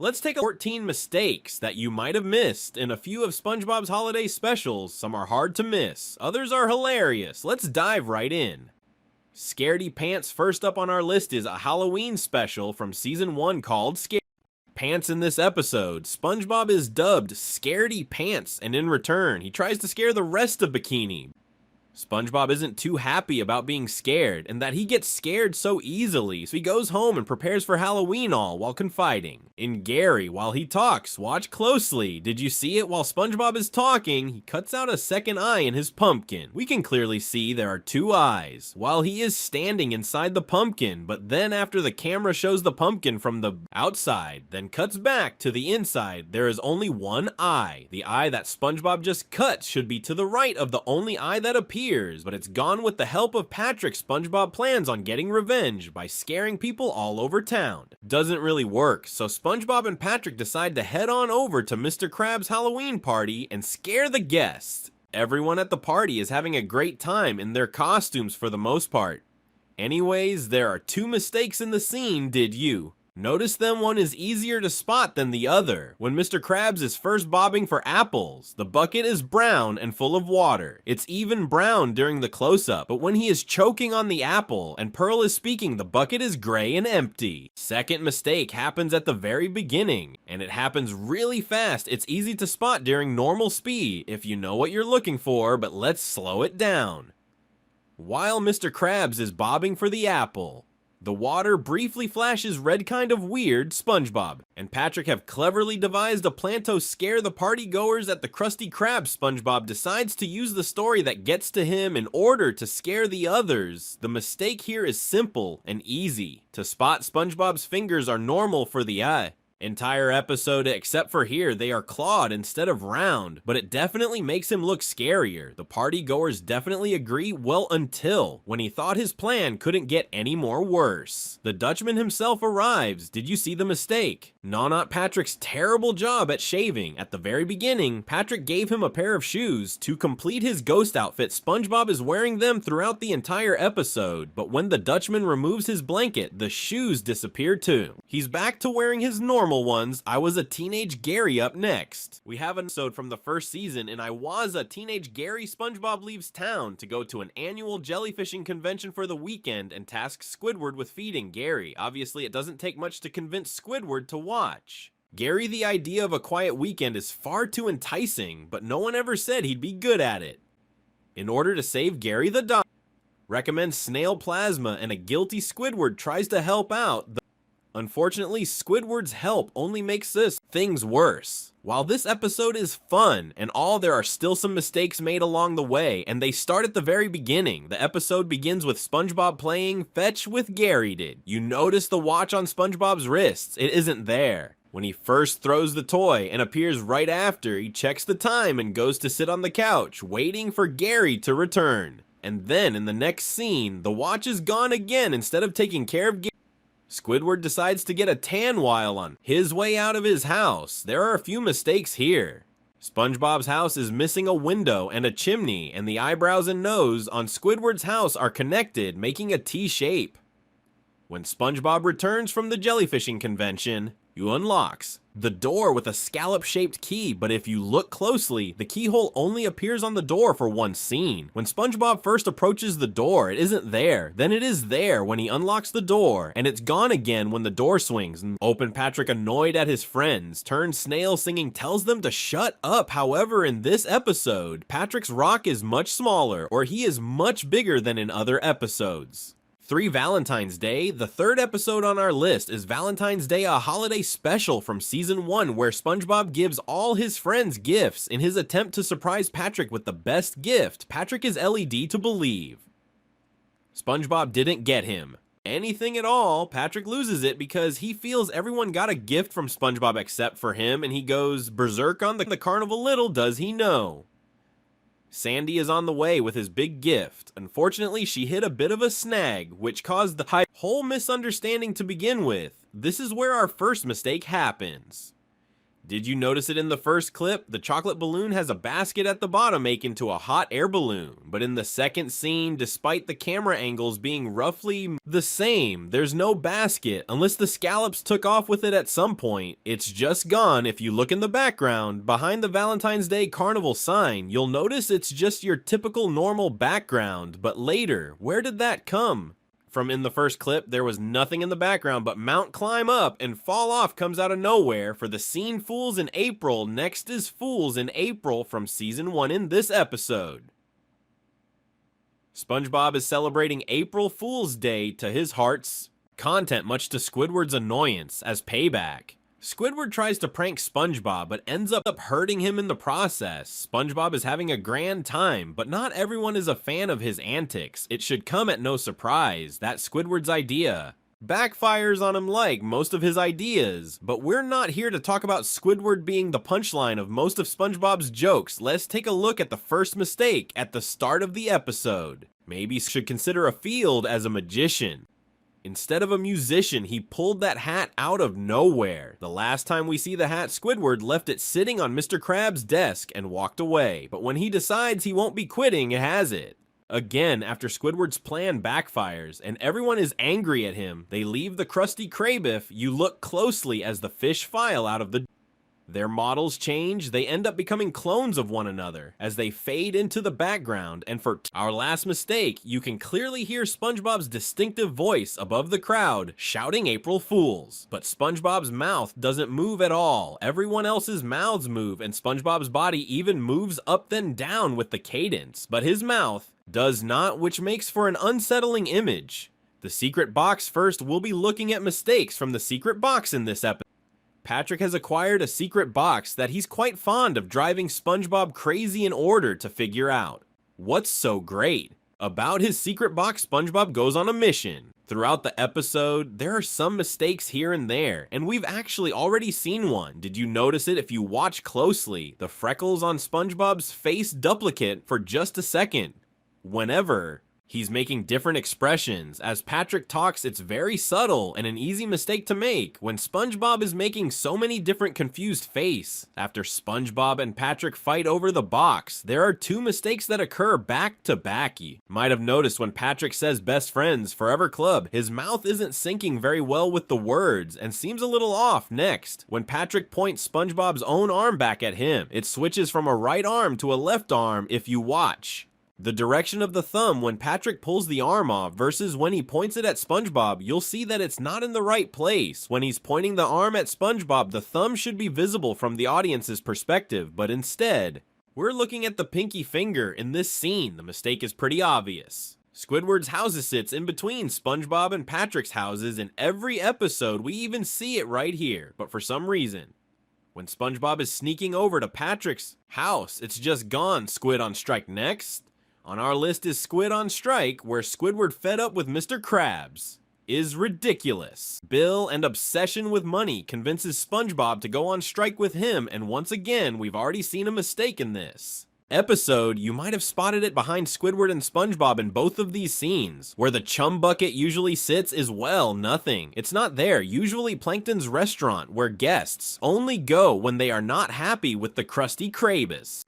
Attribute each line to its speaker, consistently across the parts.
Speaker 1: Let's take 14 mistakes that you might have missed in a few of SpongeBob's holiday specials. Some are hard to miss, others are hilarious. Let's dive right in. Scaredy Pants first up on our list is a Halloween special from season 1 called Scaredy Pants. In this episode, SpongeBob is dubbed Scaredy Pants, and in return, he tries to scare the rest of Bikini. SpongeBob isn't too happy about being scared, and that he gets scared so easily, so he goes home and prepares for Halloween all while confiding in Gary while he talks. Watch closely. Did you see it? While SpongeBob is talking, he cuts out a second eye in his pumpkin. We can clearly see there are 2 eyes while he is standing inside the pumpkin, but then after the camera shows the pumpkin from the outside, then cuts back to the inside, there is only 1 eye. The eye that SpongeBob just cut should be to the right of the only eye that appears, but it's gone with the help of Patrick. SpongeBob plans on getting revenge by scaring people all over town. Doesn't really work, so SpongeBob and Patrick decide to head on over to Mr. Krabs' Halloween party and scare the guests. Everyone at the party is having a great time in their costumes for the most part. Anyways, there are 2 mistakes in the scene. Did you notice them? One is easier to spot than the other. When Mr. Krabs is first bobbing for apples, the bucket is brown and full of water. It's even brown during the close-up, but when he is choking on the apple and Pearl is speaking, the bucket is gray and empty. Second mistake happens at the very beginning, and it happens really fast. It's easy to spot during normal speed if you know what you're looking for, but let's slow it down. While Mr. Krabs is bobbing for the apple, the water briefly flashes red, kind of weird. SpongeBob and Patrick have cleverly devised a plan to scare the partygoers at the Krusty Krab. SpongeBob decides to use the story that gets to him in order to scare the others. The mistake here is simple and easy to spot. SpongeBob's fingers are normal for the entire episode, except for here they are clawed instead of round, but it definitely makes him look scarier. The party goers definitely agree, well, until when he thought his plan couldn't get any more worse. The Dutchman himself arrives. Did you see the mistake? No, not Patrick's terrible job at shaving. At the very beginning, Patrick gave him a pair of shoes to complete his ghost outfit. SpongeBob is wearing them throughout the entire episode, but when the Dutchman removes his blanket, the shoes disappear too. He's back to wearing his normal ones. I was a teenage Gary up next. We have an episode from the first season, and I was a teenage Gary. SpongeBob leaves town to go to an annual jellyfishing convention for the weekend and tasks Squidward with feeding Gary. Obviously, it doesn't take much to convince Squidward to watch. Gary, the idea of a quiet weekend is far too enticing, but no one ever said he'd be good at it. In order to save Gary, the dog recommends snail plasma, and a guilty Squidward tries to help out. Unfortunately, Squidward's help only makes things worse. While this episode is fun and all, there are still some mistakes made along the way, and they start at the very beginning. The episode begins with SpongeBob playing fetch with Gary. Did you notice the watch on SpongeBob's wrists? It isn't there when he first throws the toy, and appears right after. He checks the time and goes to sit on the couch, waiting for Gary to return. And then in the next scene, the watch is gone again. Instead of taking care of Gary, Squidward decides to get a tan while on his way out of his house. There are a few mistakes here. SpongeBob's house is missing a window and a chimney, and the eyebrows and nose on Squidward's house are connected, making a T shape. When SpongeBob returns from the jellyfishing convention, he unlocks the door with a scallop-shaped key, but if you look closely, the keyhole only appears on the door for one scene. When SpongeBob first approaches the door, it isn't there. Then it is there when he unlocks the door, and it's gone again when the door swings open. Patrick, annoyed at his friends, turns snail singing, tells them to shut up. However, in this episode, Patrick's rock is much smaller, or he is much bigger than in other episodes. 3. Valentine's Day. The third episode on our list is Valentine's Day, a holiday special from season 1 where SpongeBob gives all his friends gifts. In his attempt to surprise Patrick with the best gift, Patrick is LED to believe SpongeBob didn't get him anything at all. Patrick loses it because he feels everyone got a gift from SpongeBob except for him, and he goes berserk on the carnival. Little does he know, Sandy is on the way with his big gift. Unfortunately, she hit a bit of a snag, which caused the whole misunderstanding to begin with. This is where our first mistake happens. Did you notice it in the first clip? The chocolate balloon has a basket at the bottom making to a hot air balloon. But in the second scene, despite the camera angles being roughly the same, there's no basket unless the scallops took off with it at some point. It's just gone. If you look in the background, behind the Valentine's Day Carnival sign, you'll notice it's just your typical normal background. But later, where did that come from? In the first clip, there was nothing in the background but Mount Climb Up and Fall Off comes out of nowhere for the scene Fools in April. Next is Fools in April from season 1 in this episode. SpongeBob is celebrating April Fool's Day to his heart's content, much to Squidward's annoyance. As payback, Squidward tries to prank SpongeBob, but ends up hurting him in the process. SpongeBob is having a grand time, but not everyone is a fan of his antics. It should come at no surprise that Squidward's idea backfires on him like most of his ideas. But we're not here to talk about Squidward being the punchline of most of SpongeBob's jokes. Let's take a look at the first mistake at the start of the episode. Maybe should consider a field as a magician. Instead of a musician, he pulled that hat out of nowhere. The last time we see the hat, Squidward left it sitting on Mr. Krabs' desk and walked away. But when he decides he won't be quitting, it has it. Again, after Squidward's plan backfires and everyone is angry at him, they leave the Krusty Krab. If you look closely as the fish file out of their models change, they end up becoming clones of one another as they fade into the background. And for our last mistake, you can clearly hear SpongeBob's distinctive voice above the crowd shouting April Fools. But SpongeBob's mouth doesn't move at all. Everyone else's mouths move and SpongeBob's body even moves up then down with the cadence. But his mouth does not, which makes for an unsettling image. The secret box first. We'll be looking at mistakes from the secret box in this episode. Patrick has acquired a secret box that he's quite fond of driving SpongeBob crazy in order to figure out. What's so great about his secret box? SpongeBob goes on a mission. Throughout the episode, there are some mistakes here and there, and we've actually already seen one. Did you notice it? If you watch closely, the freckles on SpongeBob's face duplicate for just a second. Whenever he's making different expressions. As Patrick talks, it's very subtle and an easy mistake to make when SpongeBob is making so many different confused faces. After SpongeBob and Patrick fight over the box, there are two mistakes that occur back to back. You might have noticed when Patrick says best friends forever club, his mouth isn't syncing very well with the words and seems a little off. Next, when Patrick points SpongeBob's own arm back at him, it switches from a right arm to a left arm if you watch the direction of the thumb when Patrick pulls the arm off versus when he points it at SpongeBob. You'll see that it's not in the right place. When he's pointing the arm at SpongeBob, the thumb should be visible from the audience's perspective, but instead, we're looking at the pinky finger in this scene. The mistake is pretty obvious. Squidward's house sits in between SpongeBob and Patrick's houses in every episode. We even see it right here, but for some reason, when SpongeBob is sneaking over to Patrick's house, it's just gone. Squid on strike. Next on our list is Squid on Strike, where Squidward fed up with Mr. Krabs is ridiculous. Bill and obsession with money convinces SpongeBob to go on strike with him, and once again, we've already seen a mistake in this episode. You might have spotted it behind Squidward and SpongeBob in both of these scenes. Where the chum bucket usually sits is, well, nothing. It's not there. Usually Plankton's restaurant, where guests only go when they are not happy with the Krusty Krab.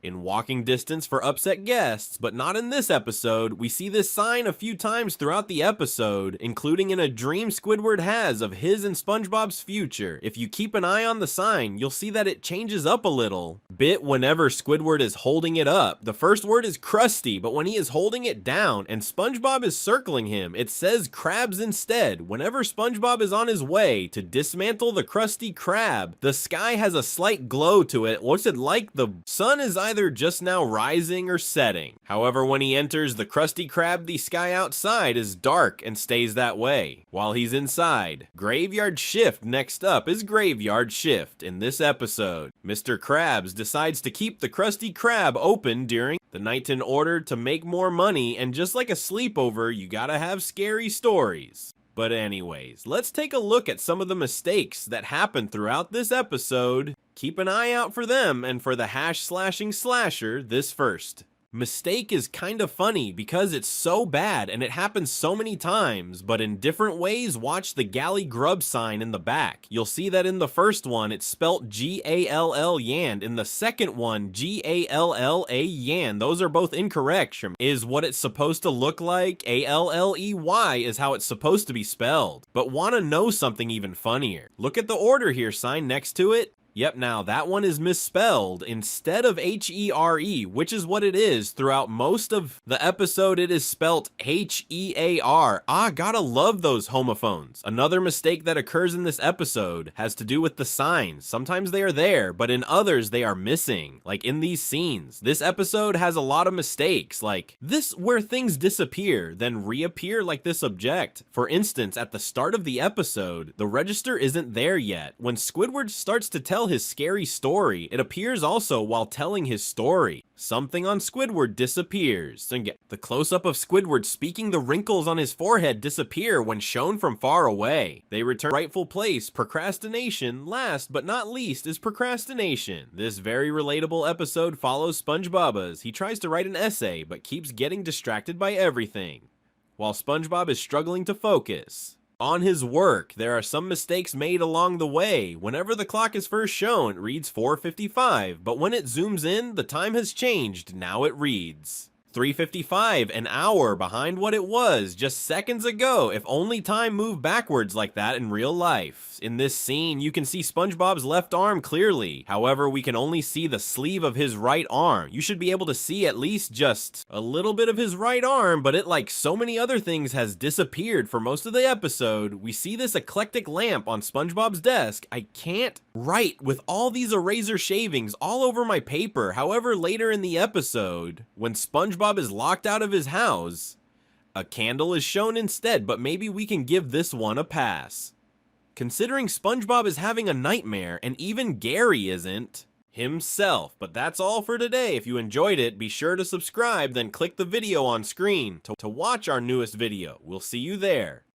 Speaker 1: In walking distance for upset guests, but not in this episode. We see this sign a few times throughout the episode, including in a dream Squidward has of his and SpongeBob's future. If you keep an eye on the sign, you'll see that it changes up a little bit whenever Squidward is holding it up. The first word is Krusty, but when he is holding it down and SpongeBob is circling him, it says Krabs instead. Whenever SpongeBob is on his way to dismantle the Krusty Krab, the sky has a slight glow to it. What's it like? The sun is either just now rising or setting. However, when he enters the Krusty Krab, the sky outside is dark and stays that way while he's inside. Graveyard Shift. Next up is Graveyard Shift. In this episode, Mr. Krabs decides to keep the Krusty Krab open during the night in order to make more money, and just like a sleepover, you gotta have scary stories. But anyways, let's take a look at some of the mistakes that happen throughout this episode. Keep an eye out for them and for the #slashing slasher this first Mistake is kinda funny because it's so bad and it happens so many times, but in different ways. Watch the galley grub sign in the back. You'll see that in the first one it's spelt G-A-L-L Yan, in the second one G-A-L-L-A Yan. Those are both incorrect. Is what it's supposed to look like? A-L-L-E-Y is how it's supposed to be spelled. But wanna know something even funnier? Look at the order here sign next to it. Yep, now that one is misspelled. Instead of H-E-R-E, which is what it is throughout most of the episode, it is spelt H-E-A-R. Ah, gotta love those homophones. Another mistake that occurs in this episode has to do with the signs. Sometimes they are there, but in others they are missing, like in these scenes. This episode has a lot of mistakes, like this where things disappear, then reappear like this object. For instance, at the start of the episode, the register isn't there yet. When Squidward starts to tell his scary story, it appears also while telling his story. Something on Squidward disappears. The close-up of Squidward speaking, the wrinkles on his forehead disappear when shown from far away. They return to rightful place. Procrastination, last but not least, is procrastination. This very relatable episode follows SpongeBob as he tries to write an essay but keeps getting distracted by everything, while SpongeBob is struggling to focus on his work. There are some mistakes made along the way. Whenever the clock is first shown, it reads 4:55, but when it zooms in, the time has changed. Now it reads 3:55, an hour behind what it was just seconds ago. If only time moved backwards like that in real life. In this scene, you can see SpongeBob's left arm clearly. However, we can only see the sleeve of his right arm. You should be able to see at least just a little bit of his right arm, but it, like so many other things, has disappeared for most of the episode. We see this eclectic lamp on SpongeBob's desk. I can't write with all these eraser shavings all over my paper. However, later in the episode, when SpongeBob is locked out of his house, a candle is shown instead, but maybe we can give this one a pass, considering SpongeBob is having a nightmare and even Gary isn't himself. But that's all for today. If you enjoyed it, be sure to subscribe, then click the video on screen to watch our newest video. We'll see you there.